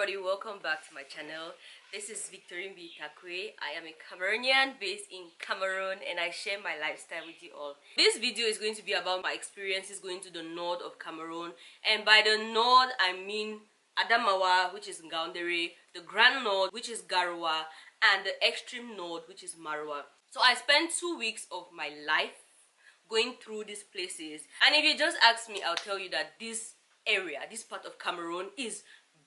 everybody, welcome back to my channel. This is Victorine Bih Takwe. I am a Cameroonian based in Cameroon and I share my lifestyle with you all. This video is going to be about my experiences going to the north of Cameroon, and by the north I mean Adamawa, which is Ngaoundere, the Grand North, which is Garoua, and the extreme north, which is Maroua. So I spent 2 weeks of my life going through these places, and if you just ask me, I'll tell you that this area, this part of Cameroon is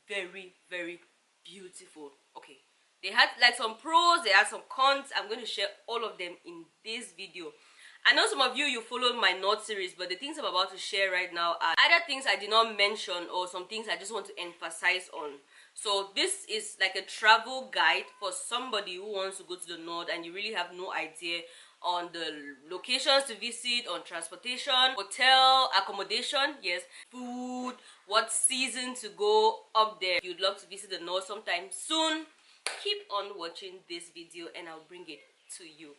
very, very beautiful. Okay, they had like some pros, they had some cons. I'm going to share all of them in this video. I know some of you followed my North series, but the things I'm about to share right now are either things I did not mention or some things I just want to emphasize on. So this is like a travel guide for somebody who wants to go to the north and you really have no idea on the locations to visit, on transportation, hotel, accommodation, yes, food, what season to go up there. If you'd love to visit the north sometime soon, keep on watching this video and I'll bring it to you.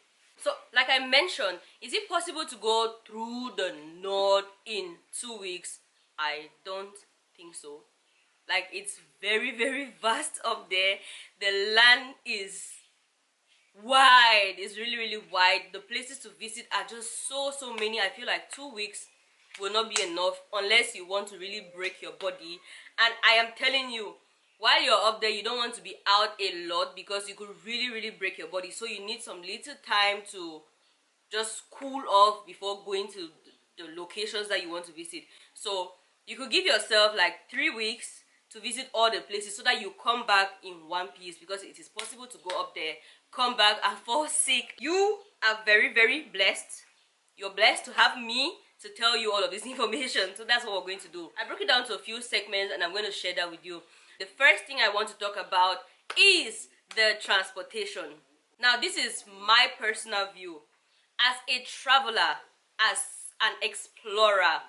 So like I mentioned, is it possible to go through the north in 2 weeks? I don't think so. Like, it's very, very vast up there. The land is wide. It's really, really wide. The places to visit are just so many. I feel like 2 weeks will not be enough unless you want to really break your body. And I am telling you, while you're up there, you don't want to be out a lot because you could really break your body. So you need some little time to just cool off before going to the locations that you want to visit. So you could give yourself like 3 weeks to visit all the places so that you come back in one piece, because it is possible to go up there, come back and fall sick. You are very, very blessed. You're blessed to have me to tell you all of this information. So that's what we're going to do. I broke it down to a few segments and I'm going to share that with you. The first thing I want to talk about is the transportation. Now, this is my personal view. As a traveler, as an explorer,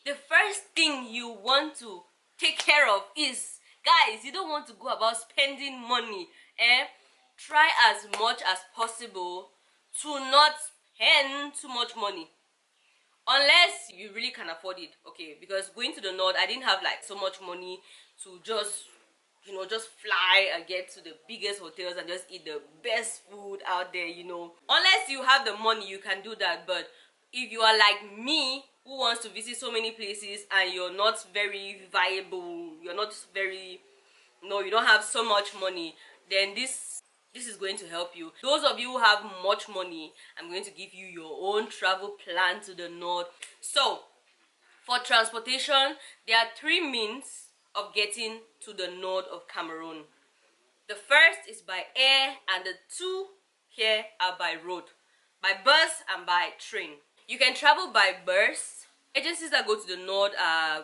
the first thing you want to take care of is, guys, you don't want to go about spending money. Try as much as possible to not spend too much money, unless you really can afford it. Okay, because going to the north, I didn't have like so much money to just, you know, just fly and get to the biggest hotels and just eat the best food out there, you know. Unless you have the money, you can do that. But if you are like me, who wants to visit so many places and you're not very viable, you're not very, you don't have so much money, then this is going to help you. Those of you who have much money, I'm going to give you your own travel plan to the north. So for transportation, there are 3 means of getting to the north of Cameroon. The first is by air and the 2 here are by road, by bus and by train. You can travel by bus. Agencies that go to the north,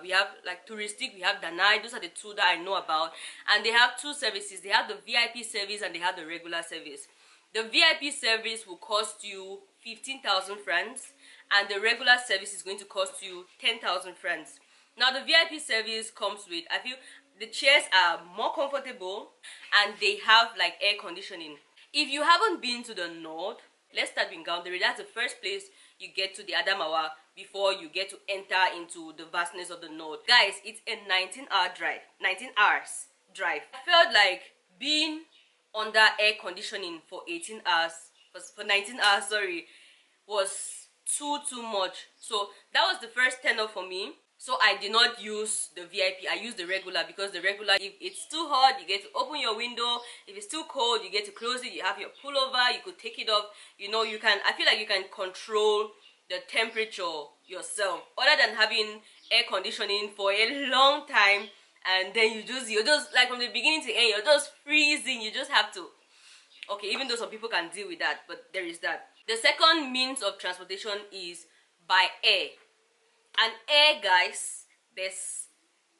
we have like touristic, we have Danai. Those are the 2 that I know about, and they have 2 services. They have the VIP service and they have the regular service. The VIP service will cost you 15,000 francs and the regular service is going to cost you 10,000 francs. Now the VIP service comes with, I feel the chairs are more comfortable and they have like air conditioning. If you haven't been to the north, let's start with Ngaoundere. That's the first place you get to the Adamawa before you get to enter into the vastness of the north. Guys, it's a 19-hour drive, 19 hours drive. I felt like being under air conditioning for 18 hours, for 19 hours, sorry, was too much. So that was the first turn off for me. So I did not use the VIP, I used the regular, because the regular, if it's too hot, you get to open your window. If it's too cold, you get to close it. You have your pullover, you could take it off. You know, you can, I feel like you can control the temperature yourself, other than having air conditioning for a long time and then you're just like from the beginning to end, you're just freezing. You just have to, okay, even though some people can deal with that, but there is that. The second means of transportation is by air. And air, guys,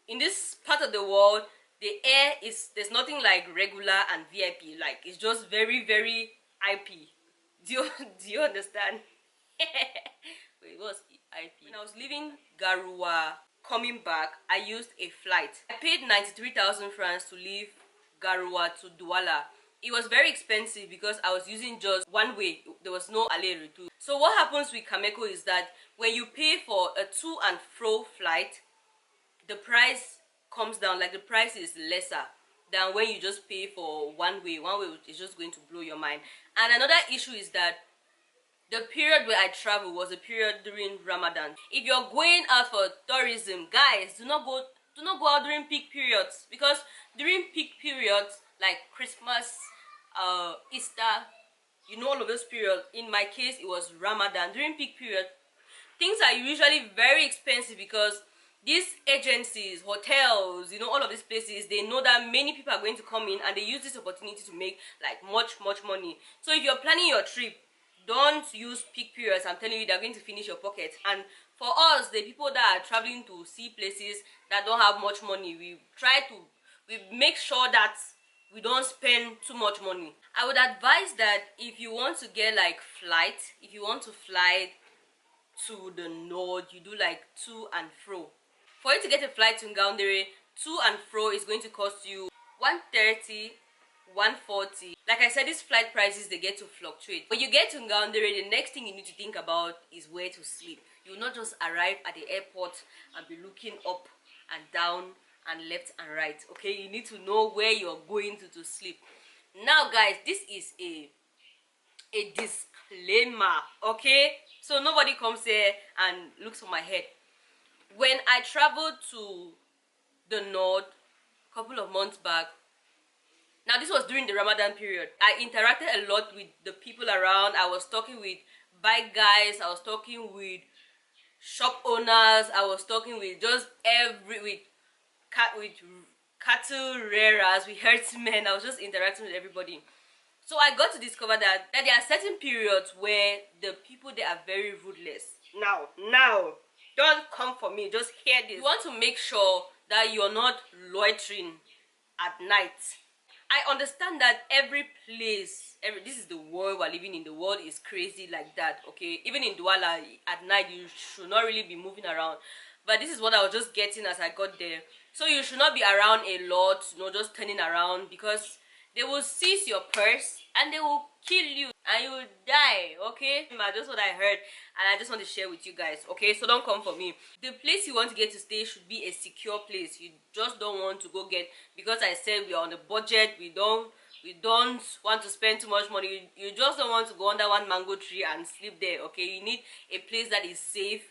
in this part of the world, the air is, there's nothing like regular and VIP. Like, it's just very, very IP. Do you understand? Wait, what's IP? When I was leaving Garoua, coming back, I used a flight. I paid 93,000 francs to leave Garoua to Douala. It was very expensive because I was using just one way. There was no aller retour. So what happens with Cameco is that when you pay for a to and fro flight, the price comes down, like the price is lesser. than when you just pay for one way. One way is just going to blow your mind. And another issue is that the period where I travel was a period during Ramadan. If you're going out for tourism, guys, do not go out during peak periods, because during peak periods like Christmas, Easter, you know, all of those periods. In my case, it was Ramadan. During peak period, things are usually very expensive because these agencies, hotels, you know, all of these places, they know that many people are going to come in and they use this opportunity to make like much money. So if you're planning your trip, don't use peak periods. I'm telling you, they're going to finish your pocket. And for us, the people that are traveling to see places that don't have much money, we make sure that we don't spend too much money. I would advise that if you want to get like if you want to fly to the north, you do like to and fro. For you to get a flight to Ngaoundere, to and fro is going to cost you 130, 140. Like I said, these flight prices, they get to fluctuate. When you get to Ngaoundere, the next thing you need to think about is where to sleep. You will not just arrive at the airport and be looking up and down and left and right. Okay, you need to know where you're going to sleep. Now guys, this is a disclaimer, okay? So nobody comes here and looks on my head. When I traveled to the north a couple of months back, now this was during the Ramadan period, I interacted a lot with the people around. I was talking with bike guys, I was talking with shop owners, I was talking with just with cattle rearers, with herdsmen. I was just interacting with everybody. So I got to discover that there are certain periods where the people, they are very ruthless. Now, don't come for me, just hear this. You want to make sure that you're not loitering at night. I understand that every place, this is the world we're living in. The world is crazy like that, okay? Even in Douala, at night, you should not really be moving around. But this is what I was just getting as I got there. So you should not be around a lot, you know, just turning around, because they will seize your purse and they will kill you and you will die, okay? That's what I heard and I just want to share with you guys, okay? So don't come for me. The place you want to get to stay should be a secure place. You just don't want to go get, because I said we are on a budget, we don't want to spend too much money. You just don't want to go under one mango tree and sleep there, okay? You need a place that is safe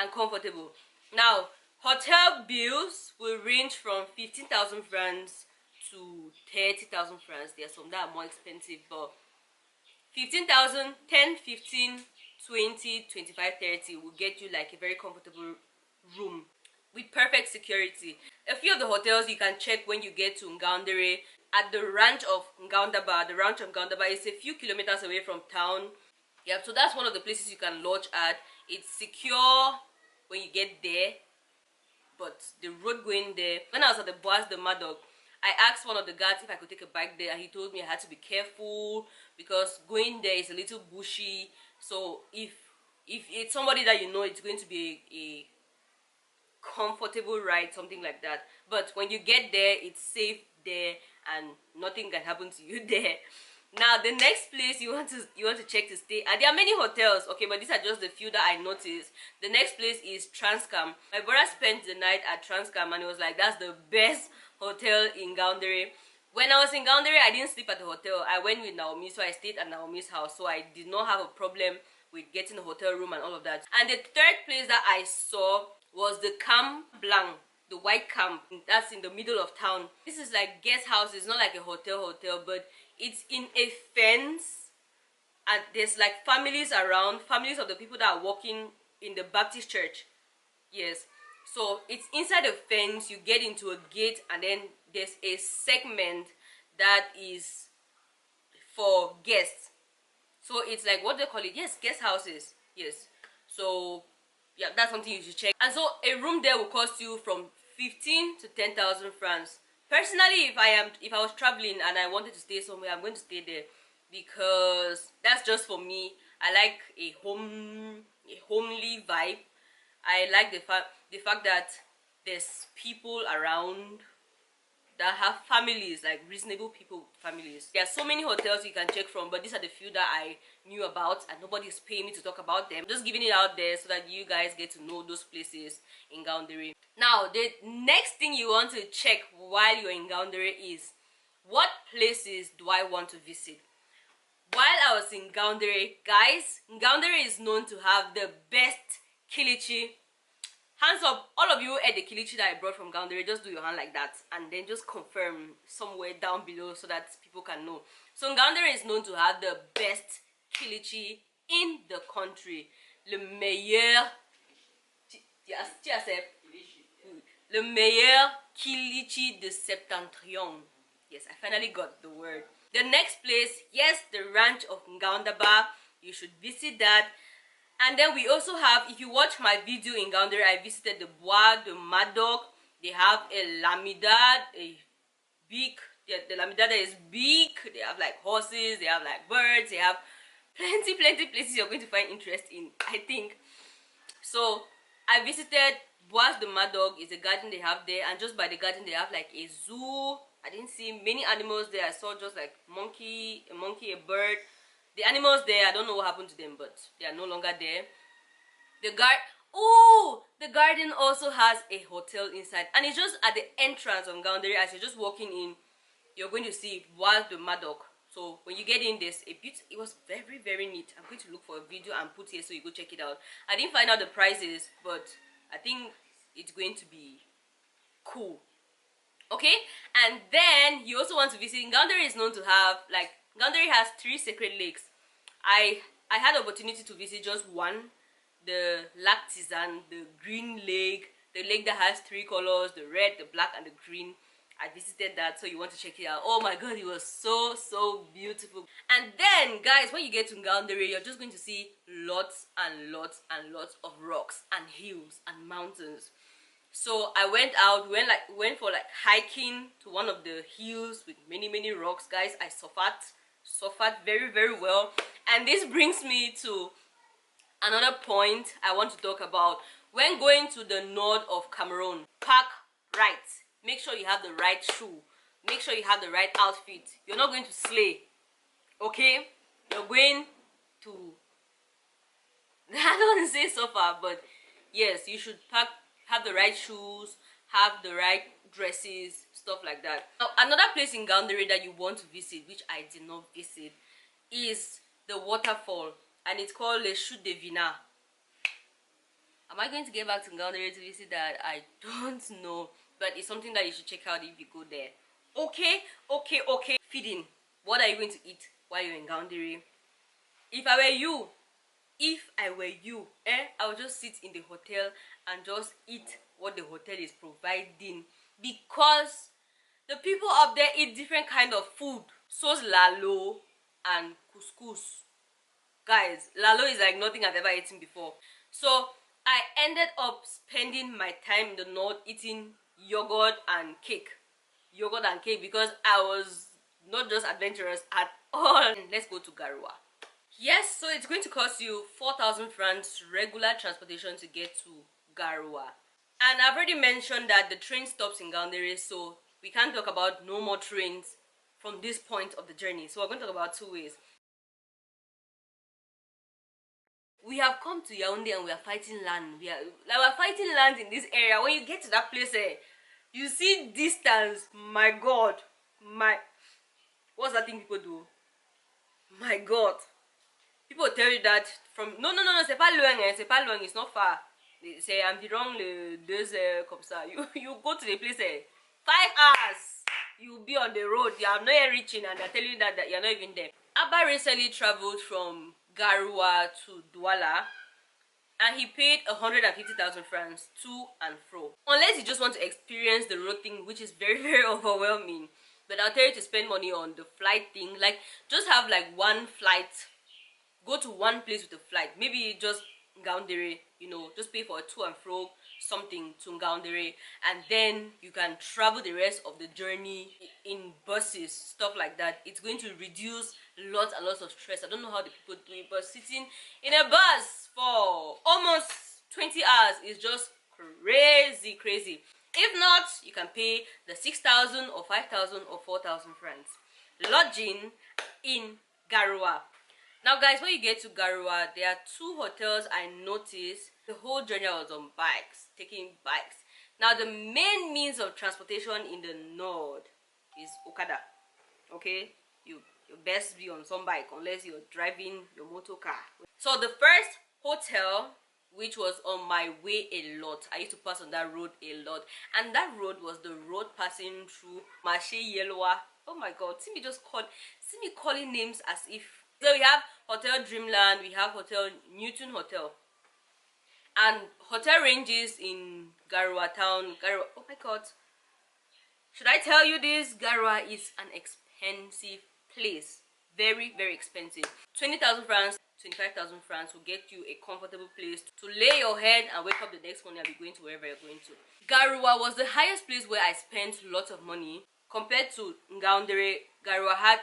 and comfortable. Now, hotel bills will range from 15,000 francs to 30,000 francs. There are some that are more expensive, but 15,000, 10, 15, 20, 25, 30 will get you like a very comfortable room with perfect security. A few of the hotels you can check when you get to Ngaoundere. At the ranch of Ngaoundere is a few kilometers away from town. Yeah, so that's one of the places you can lodge at. It's secure when you get there, but the road going there, when I was at the Bois de Madog, I asked one of the guards if I could take a bike there, and he told me I had to be careful because going there is a little bushy. So if it's somebody that you know, it's going to be a comfortable ride, something like that. But when you get there, it's safe there and nothing can happen to you there. Now the next place you want to check to stay, and there are many hotels, okay, but these are just the few that I noticed. The next place is Transcam. My brother spent the night at Transcam and he was like, that's the best hotel in Ngaoundere. When I was in Ngaoundere, I didn't sleep at the hotel. I went with Naomi, so I stayed at Naomi's house, so I did not have a problem with getting a hotel room and all of that. And the third place that I saw was the Camp Blanc, the white camp that's in the middle of town. This is like guest house. It's not like a hotel, but it's in a fence, and there's like families around, families of the people that are working in the Baptist church. Yes, so it's inside a fence. You get into a gate, and then there's a segment that is for guests. So it's like, what do they call it? Yes, guest houses. Yes. So yeah, that's something you should check. And so a room there will cost you from 15 to 10,000 francs. Personally, if I was traveling and I wanted to stay somewhere, I'm going to stay there, because that's just for me. I like a homely vibe. I like the fact that there's people around that have families, like reasonable people with families. There are so many hotels you can check from, but these are the few that I knew about, and nobody's paying me to talk about them. Just giving it out there so that you guys get to know those places in Ngaoundere. Now, the next thing you want to check while you're in Ngaoundere is, what places do I want to visit? While I was in Ngaoundere, guys, Ngaoundere is known to have the best kilichi. Hands up, all of you at the kilichi that I brought from Ngaoundere, just do your hand like that and then just confirm somewhere down below so that people can know. So Ngaoundere is known to have the best kilichi in the country. Le meilleur, le meilleur kilichi de Septentrion. Yes, I finally got the word. The next place, yes, the ranch of Ngaoundere. You should visit that. And then we also have, if you watch my video in Ngaoundere, I visited the Bois de Madoc. They have a lamidad, a big, the lamidad is big. They have like horses, they have like birds, they have plenty places you're going to find interest in, I think. So I visited Bois de Madoc, is a garden they have there, and just by the garden they have like a zoo. I didn't see many animals there. I saw just like a monkey, a bird. The animals there, I don't know what happened to them, but they are no longer there. The garden also has a hotel inside, and it's just at the entrance of Ngaoundere. As you're just walking in, you're going to see Bois de Madoc. So when you get in, there's a beauty. It was very neat. I'm going to look for a video and put here so you go check it out. I didn't find out the prices, but I think it's going to be cool. Okay, and then you also want to visit. Ngaoundere is known to have, like, Ngaoundere has 3 sacred lakes. I had the opportunity to visit just one, the Lac Tizan, the green lake, the lake that has 3 colors, the red, the black, and the green. I visited that, so you want to check it out. Oh my god, it was so beautiful. And then, guys, when you get to Ngaoundere, you're just going to see lots and lots of rocks and hills and mountains. So I went out, went for like hiking to one of the hills with many rocks, guys. I suffered very well. And this brings me to another point I want to talk about. When going to the north of Cameroon, park right. Make sure you have the right shoe. Make sure you have the right outfit. You're not going to slay, okay? You're going to, I don't want to say suffer, but yes, you should have the right shoes, have the right dresses, stuff like that. Now, another place in Ngaoundere that you want to visit, which I did not visit, is the waterfall, and it's called Le Chute de Vina. Am I going to get back to Ngaoundere to visit that? I don't know, but it's something that you should check out if you go there. Okay. Feeding. What are you going to eat while you're in Ngaoundere? If I were you, I would just sit in the hotel and just eat what the hotel is providing, because the people up there eat different kind of food. Sauce lalo and couscous. Guys, lalo is like nothing I've ever eaten before. So I ended up spending my time in the north eating yogurt and cake, because I was not just adventurous at all. Let's go to Garoua. Yes, so it's going to cost you 4,000 francs regular transportation to get to Garoua. And I've already mentioned that the train stops in Ngaoundere, so we can't talk about no more trains from this point of the journey. So we're going to talk about 2 ways. We have come to Yaoundé and we are fighting land. We're fighting land in this area. When you get to that place, you see distance. My god, what's that thing people do? My god, people tell you that from no, c'est pas loin, it's not far. C'est environ le 2 heures comme ça. You go to the place, 5 hours. You'll be on the road. You are not reaching, and they're telling you that you're not even there. Abba recently traveled from Garoua to Douala, and he paid 150,000 francs to and fro. Unless you just want to experience the road thing, which is very overwhelming. But I'll tell you to spend money on the flight thing. Like, just have like one flight. Go to one place with a flight. Maybe just Ngaoundere, just pay for a to and fro something to Ngaoundere, and then you can travel the rest of the journey in buses, stuff like that. It's going to reduce lots and lots of stress. I don't know how the people do it, but sitting in a bus for almost 20 hours is just crazy. If not, you can pay the 6,000 or 5,000 or 4,000 francs. Lodging in Garoua. Now guys, when you get to Garoua, there are two hotels I noticed. The whole journey I was on bikes, taking bikes. Now the main means of transportation in the north is Okada. Okay, you best be on some bike unless you're driving your motor car. So the first hotel, which was on my way a lot, I used to pass on that road a lot, and that road was the road passing through Marché Yelloa. Oh my god, see me calling names as if. So we have Hotel Dreamland, we have Hotel Newton Hotel, and hotel ranges in Garoua town. Garoua, oh my god, should I tell you this? Garoua is an expensive place, very expensive. 20,000 francs, 25,000 francs will get you a comfortable place to lay your head and wake up the next morning and be going to wherever you're going to. Garoua was the highest place where I spent lots of money. Compared to Ngaoundere, Garoua had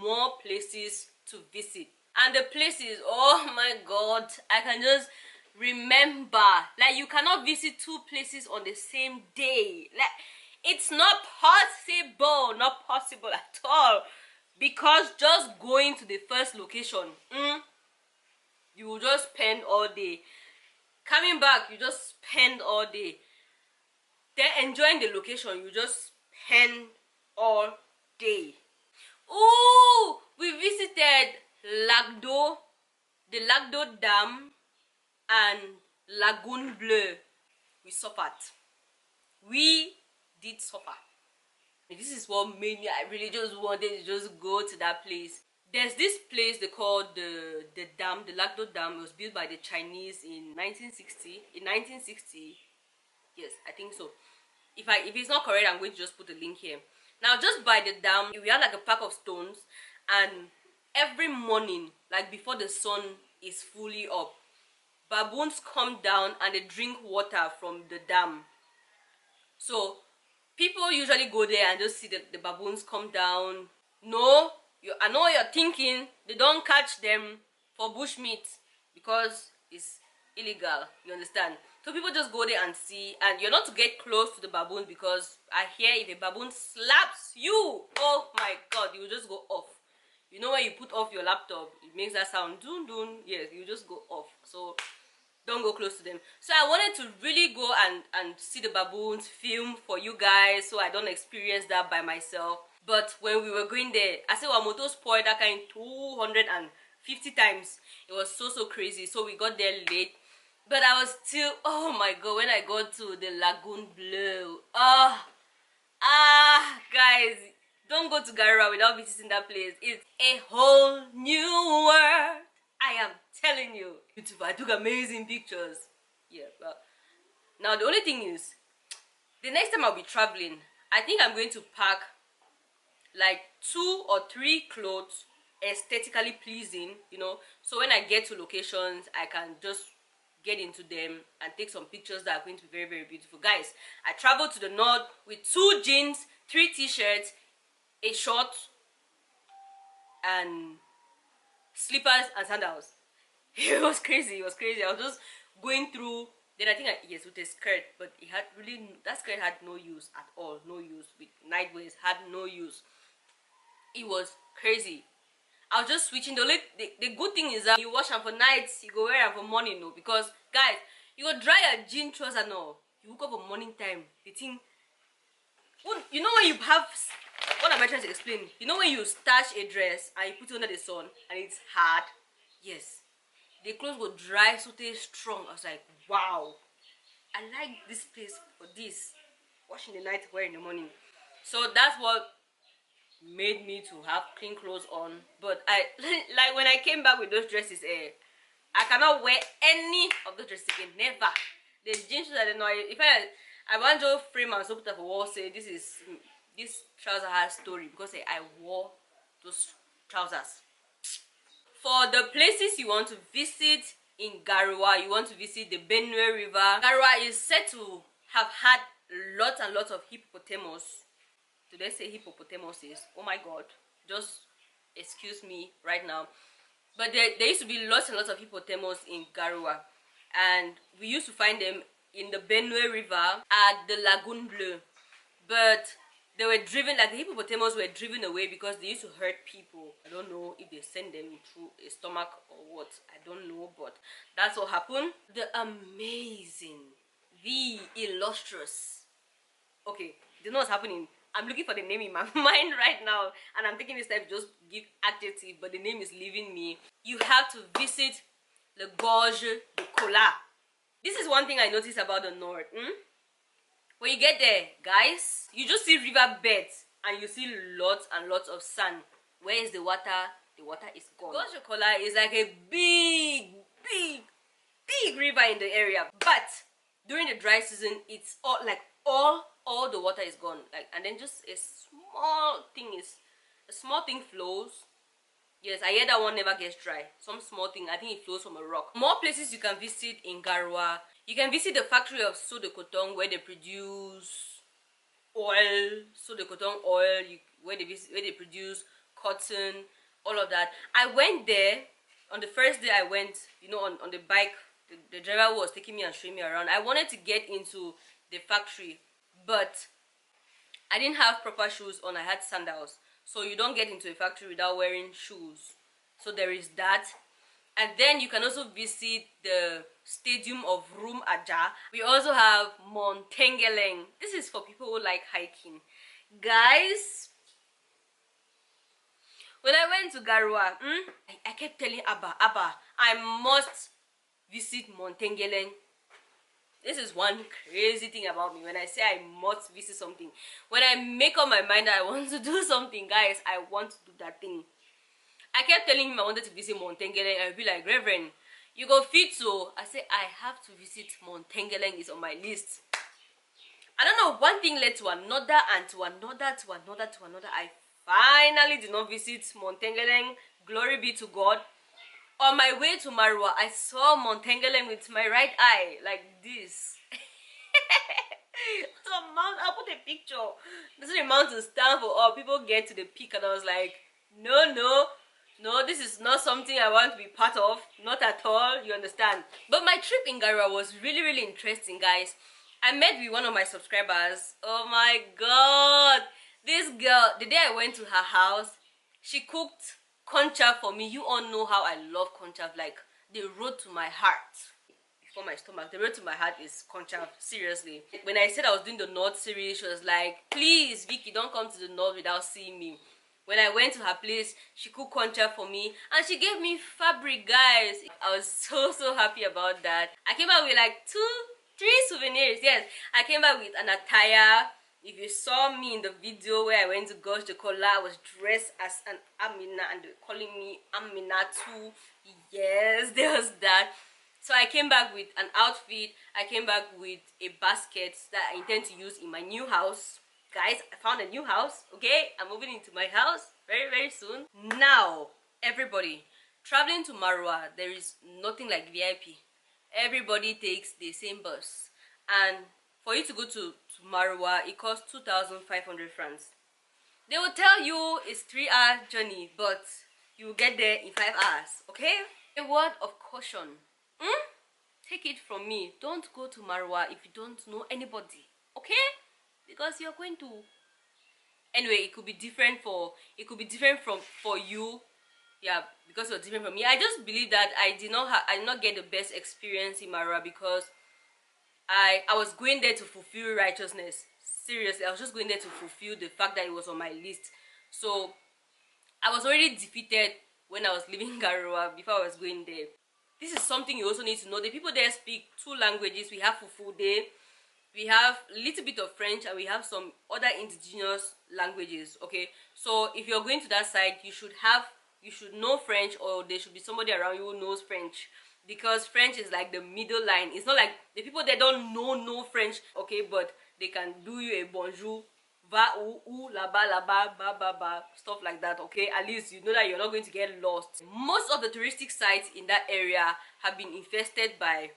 more places to visit, and the places, oh my god, I can just remember, like, you cannot visit two places on the same day. Like, it's not possible at all, because just going to the first location, you will just spend all day. Coming back, you just spend all day. Then enjoying the location, you just spend all day. Ooh, we visited the Lagdo Dam and Lagoon Bleu. We suffered. We did suffer. This is what made me, I really just wanted to just go to that place. There's this place they call the dam, the Lagdo Dam. It was built by the Chinese in 1960. In 1960, yes, I think so. If it's not correct, I'm going to just put a link here. Now, just by the dam, we had like a pack of stones, and every morning, like before the sun is fully up, baboons come down and they drink water from the dam. So people usually go there and just see the baboons come down. No, I know what you're thinking. They don't catch them for bushmeat because it's illegal, you understand? So people just go there and see, and you're not to get close to the baboons, because I hear if a baboon slaps you, oh my god, you will just go off. You know when you put off your laptop, it makes that sound, dun dun, yes, you just go off. So don't go close to them. So I wanted to really go and see the baboons, film for you guys, so I don't experience that by myself. But when we were going there, I said, well, motor spoiled that kind 250 times. It was so crazy. So we got there late, but I was still, oh my god, when I got to the Lagoon Bleu, guys, don't go to Garoua without visiting that place. It's a whole new world, I am telling you. Beautiful. I took amazing pictures. Yeah, but now the only thing is, the next time I'll be traveling, I think I'm going to pack like 2 or 3 clothes, aesthetically pleasing, you know, so when I get to locations, I can just get into them and take some pictures that are going to be very beautiful. Guys, I traveled to the north with 2 jeans, 3 t-shirts, a short, and slippers and sandals. It was crazy. I was just going through. Then I think yes, with a skirt, but it had really, that skirt had no use at all. No use. With night wears had no use. It was crazy. I was just switching. The good thing is that you wash them for nights, you go wear them for morning, no, because guys, you go dry your jean trousers now. You woke up for morning time. The thing, you know when you have, what am I trying to explain? You know when you starch a dress and you put it under the sun and it's hard? Yes. The clothes will dry so they strong. I was like, wow, I like this place for this. Wash in the night, wear in the morning. So that's what made me to have clean clothes on. But I like when I came back with those dresses, I cannot wear any of those dresses again. Never. The jeans that I don't know. If I want to frame and so put up for wall, say this trouser has story, because I wore those trousers. For the places you want to visit in Garoua, you want to visit the Benue River. Garoua is said to have had lots and lots of hippopotamus. Do they say hippopotamuses? Oh my god, just excuse me right now. But there used to be lots and lots of hippopotamus in Garoua, and we used to find them in the Benue River at the Lagoon Bleu, but they were driven, like the hippopotamus were driven away because they used to hurt people. I don't know if they send them through a stomach or what, I don't know, but that's what happened. The amazing, the illustrious, okay, you know what's happening? I'm looking for the name in my mind right now, and I'm taking this time to just give adjective, but the name is leaving me. You have to visit the Gorge de Kola. This is one thing I noticed about the north. When you get there, guys, you just see river beds and you see lots and lots of sand. Where is the water? The water is gone. Gorge de Kola is like a big river in the area, but during the dry season, it's all like all the water is gone, like, and then just a small thing flows. Yes, I hear that one never gets dry. Some small thing, I think it flows from a rock. More places you can visit in Garoua. You can visit the factory of Seau de Coton, where they produce oil, Seau de Coton oil, where they produce cotton, all of that. I went there on the first day I went, you know, on the bike. The driver was taking me and showing me around. I wanted to get into the factory, but I didn't have proper shoes on. I had sandals, so you don't get into a factory without wearing shoes. So there is that. And then you can also visit the stadium of Rum Aja. We also have Montengeleng. This is for people who like hiking. Guys, when I went to Garoua, I kept telling Abba, I must visit Montengeleng. This is one crazy thing about me. When I say I must visit something, when I make up my mind that I want to do something, guys, I want to do that thing. I kept telling him I wanted to visit Montengeleng. I'd be like, Reverend, you go fit, so I say I have to visit Montengeleng. It's on my list. I don't know, one thing led to another and to another, to another, to another. I finally did not visit Montengeleng. Glory be to God. On my way to Maroua, I saw Montengeleng with my right eye, like this. So I'll put a picture. This is a mountain stand for all. People get to the peak and I was like, no, this is not something I want to be part of. Not at all, you understand. But my trip in Garoua was really interesting, guys. I met with one of my subscribers. Oh my god. This girl, the day I went to her house, she cooked concha for me. You all know how I love concha. Like, the road to my heart, before my stomach, the road to my heart is concha. Seriously. When I said I was doing the North series, she was like, please Vicky, don't come to the North without seeing me. When I went to her place, she cooked concha for me and she gave me fabric, guys. I was so happy about that. I came out with like 3 souvenirs. Yes, I came back with an attire. If you saw me in the video where I went to Gorge de Kola, I was dressed as an Amina and they were calling me Amina too. Yes, there was that. So I came back with an outfit. I came back with a basket that I intend to use in my new house. Guys, I found a new house, okay? I'm moving into my house very soon. Now, everybody, traveling to Maroua, there is nothing like VIP. Everybody takes the same bus. And for you to go to Maroua, it costs 2,500 francs. They will tell you it's 3-hour journey, but you will get there in 5 hours, okay? A word of caution. Take it from me. Don't go to Maroua if you don't know anybody, okay? Because you're going to... Anyway, it could be different for you. Yeah, because you're different from me. I just believe that I did not get the best experience in Maroua because I was going there to fulfill righteousness. Seriously, I was just going there to fulfill the fact that it was on my list. So I was already defeated when I was leaving Garoua before I was going there. This is something you also need to know. The people there speak 2 languages. We have Fufude, we have a little bit of French, and we have some other indigenous languages, okay? So if you're going to that side, you should know French, or there should be somebody around you who knows French, because French is like the middle line. It's not like the people that don't know French, okay, but they can do you a bonjour, va ou là-bas, ba ba, stuff like that, okay? At least you know that you're not going to get lost. Most of the touristic sites in that area have been infested by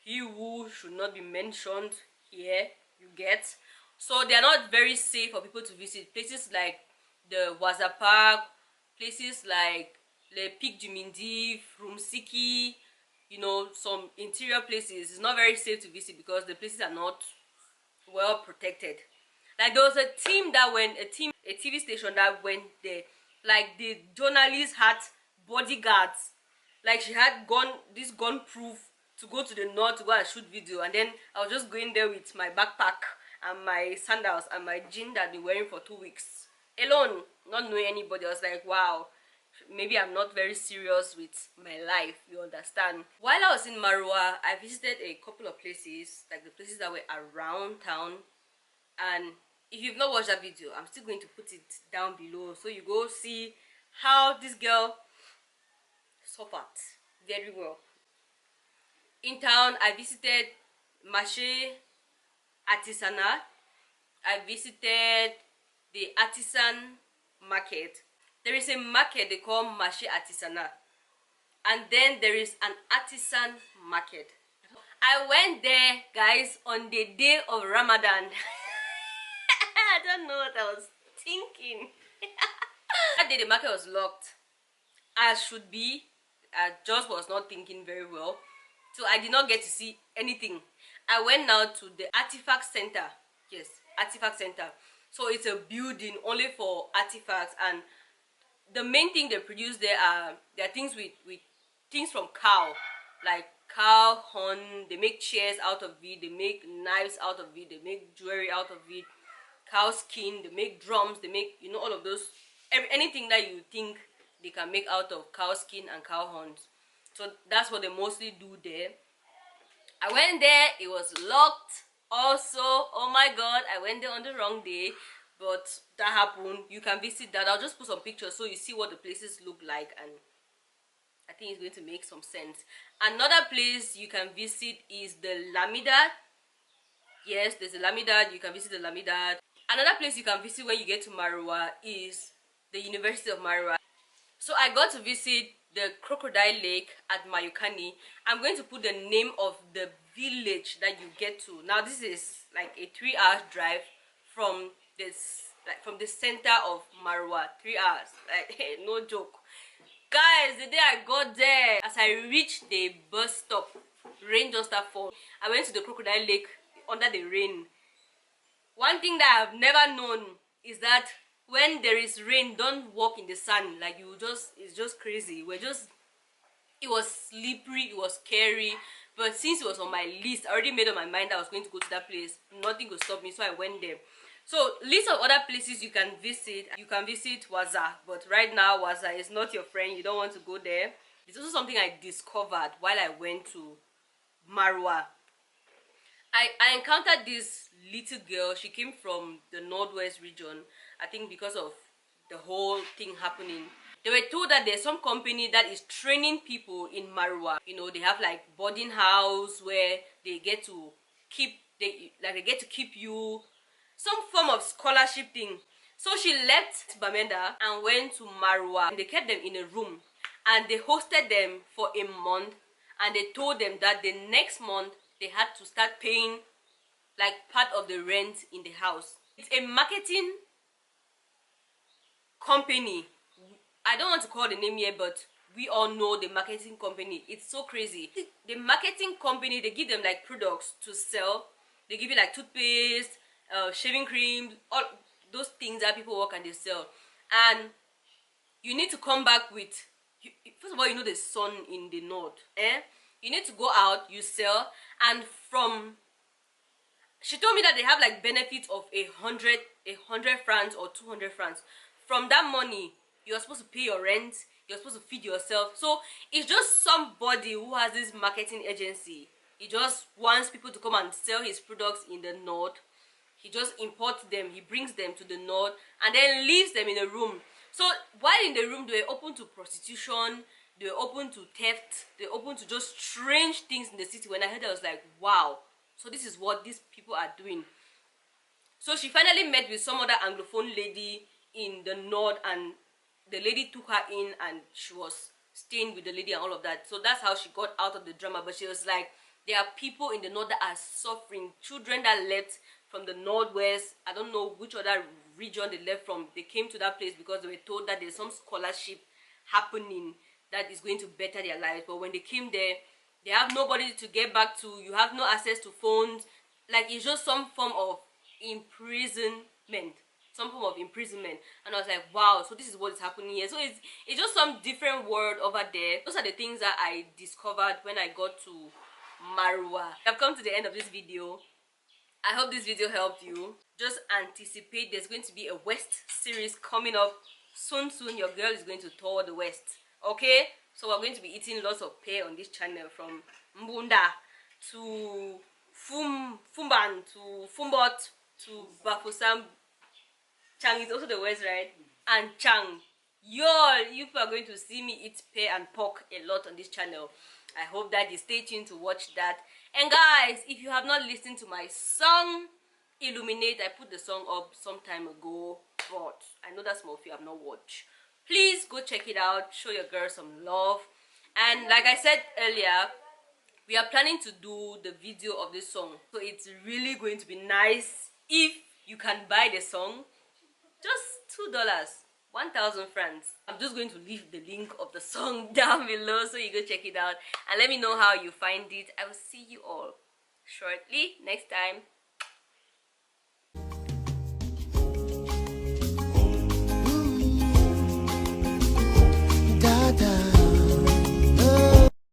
he who should not be mentioned here, you get. So they are not very safe for people to visit. Places like the Waza Park, places like Le Pic du Midi, Rumsiki, you know, some interior places, it's not very safe to visit because the places are not well protected. Like there was a team that went, a TV station that went there. Like the journalist had bodyguards. Like she had this gun proof to go to the north to go and shoot video. And then I was just going there with my backpack and my sandals and my jean that I've been wearing for 2 weeks. Alone, not knowing anybody. I was like, wow, maybe I'm not very serious with my life, you understand. While I was in Maroua, I visited a couple of places, like the places that were around town. And if you've not watched that video, I'm still going to put it down below so you go see how this girl suffered very well. In town, I visited Marché Artisanal. I visited the artisan market. There is a market they call Marché Artisanal, and then there is an artisan market. I went there, guys, on the day of Ramadan. I don't know what I was thinking. That day the market was locked, as should be. I just was not thinking very well, so I did not get to see anything. I went now to the artifact center. Yes, artifact center. So it's a building only for artifacts, and the main thing they produce there are things with things from cow, like cow horn. They make chairs out of it, they make knives out of it, they make jewelry out of it, cow skin, they make drums, they make, you know, all of those, anything that you think they can make out of cow skin and cow horns. So that's what they mostly do there. I went there, it was locked also. Oh my god, I went there on the wrong day, but that happened. You can visit that. I'll just put some pictures so you see what the places look like, and I think it's going to make some sense. Another place you can visit is the Lamidad. Yes, there's a Lamidad. You can visit the Lamidad. Another place you can visit when you get to Maroua is the University of Maroua. So I got to visit the Crocodile Lake at Mayukani. I'm going to put the name of the village that you get to. Now this is like a 3-hour drive from this, like from the center of Maroua. 3 hours, like hey, no joke. Guys, the day I got there, as I reached the bus stop, rain just started falling. I went to the Crocodile Lake under the rain. One thing that I've never known is that when there is rain, don't walk in the sun. Like you just, it's just crazy. It was slippery, it was scary. But since it was on my list, I already made up my mind that I was going to go to that place. Nothing could stop me, so I went there. So, list of other places you can visit. You can visit Waza, but right now Waza is not your friend. You don't want to go there. It's also something I discovered while I went to Maroua. I encountered this little girl. She came from the northwest region, I think because of the whole thing happening. They were told that there's some company that is training people in Maroua. You know, they have like boarding house where they get to keep, they get to keep you, some form of scholarship thing. So she left Bamenda and went to Maroua. They kept them in a room and they hosted them for a month, and they told them that the next month they had to start paying like part of the rent in the house. It's a marketing company. I don't want to call the name here, but we all know the marketing company. It's so crazy. The marketing company, they give them like products to sell. They give you like toothpaste, shaving cream, all those things that people work and they sell. And you need to come back with, first of all, you know the sun in the north, you need to go out, you sell, and from, she told me that they have like benefits of 100 francs or 200 francs. From that money, you're supposed to pay your rent, you're supposed to feed yourself. So it's just somebody who has this marketing agency. He just wants people to come and sell his products in the north. He just imports them, he brings them to the north, and then leaves them in a room. So while in the room, they were open to prostitution, they were open to theft, they were open to just strange things in the city. When I heard that, I was like, wow, so this is what these people are doing. So she finally met with some other Anglophone lady in the north, and the lady took her in and she was staying with the lady and all of that. So that's how she got out of the drama. But she was like, there are people in the north that are suffering, children that left from the northwest, I don't know which other region they left from. They came to that place because they were told that there's some scholarship happening that is going to better their lives. But when they came there, They have nobody to get back to. You have no access to phones. Like, it's just some form of imprisonment. Some form of imprisonment. And I was like, wow, so this is what is happening here. So it's just some different world over there. Those are the things that I discovered when I got to Maroua. I've come to the end of this video. I hope this video helped you. Just anticipate there's going to be a West series coming up soon. Your girl is going to tour the West. Okay? So we're going to be eating lots of pear on this channel, from Mbunda to Fumban to Fumbot to Bafusam. Chang is also the West, right? And Chang. Y'all, you are going to see me eat pear and pork a lot on this channel. I hope that you stay tuned to watch that. And guys, if you have not listened to my song Illuminate, I put the song up some time ago, but I know that some of you have not watched. Please go check it out. Show your girl some love. And like I said earlier, we are planning to do the video of this song. So it's really going to be nice if you can buy the song. Just $2, 1,000 francs. I'm just going to leave the link of the song down below so you go check it out and let me know how you find it. I will see you all shortly next time.